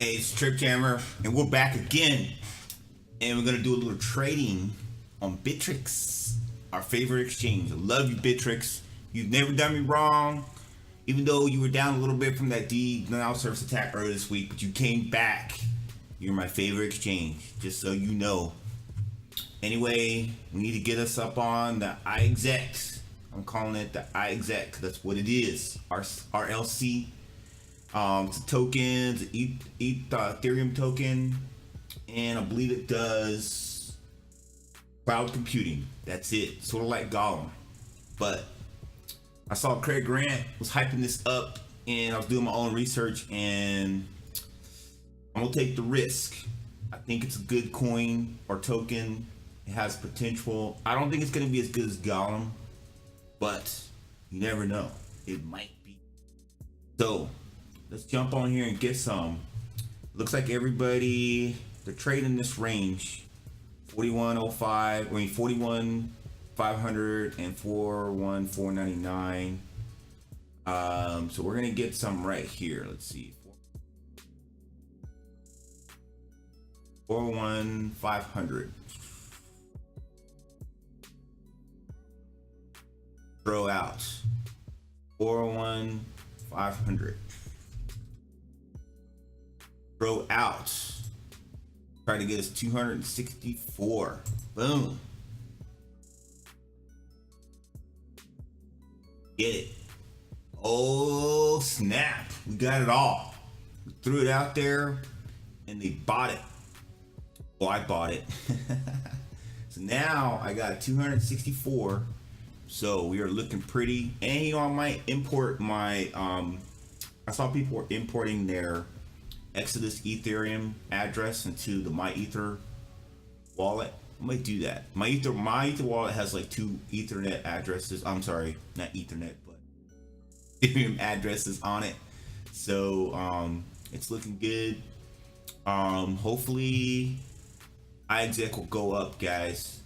Hey, it's Trip Jammer, and we're back again. And we're gonna do a little trading on Bittrex, our favorite exchange. I love you, Bittrex. You've never done me wrong, even though you were down a little bit from that denial of service attack earlier this week, but you came back. You're my favorite exchange, just so you know. Anyway, we need to get us up on the iExec. I'm calling it the iExec. That's what it is. RLC. It's a token, it's an Ethereum token, and I believe it does cloud computing. That's it. Sort of like Gollum. But I saw Craig Grant was hyping this up, and I was doing my own research, and I'm gonna take the risk. I think it's a good coin or token. It has potential. I don't think it's gonna be as good as Gollum, but you never know. It might be. So let's jump on here and get some. Looks like everybody, they're trading this range 4105, 41,500 and 41,499. So we're gonna get some right here. Let's see. 41,500. Throw out 41,500. Throw out. Try to get us 264. Boom. Get it. Oh snap. We got it all. We threw it out there and they bought it. Well, I bought it. So now I got 264. So we are looking pretty. And you know, I might import my I saw people were importing their Exodus Ethereum address into the MyEther wallet. I might do that. MyEther wallet has like two Ethernet addresses. I'm sorry, not Ethernet, but Ethereum addresses on it. So it's looking good. Hopefully iExec will go up, guys.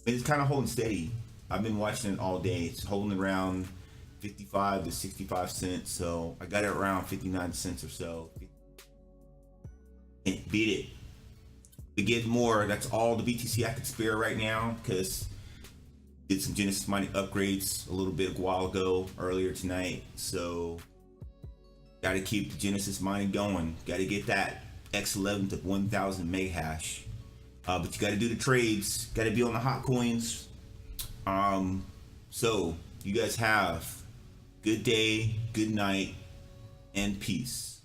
It's kind of holding steady. I've been watching it all day. It's holding around 55 to 65 cents. So I got it around 59 cents or so. And beat it. We get more. That's all the BTC I could spare right now, because did some Genesis mining upgrades a little bit a while ago, earlier tonight. So got to keep the Genesis mining going. Got to get that X11 to 1,000 meg hash. But you got to do the trades. Got to be on the hot coins. So you guys have good day, good night, and peace.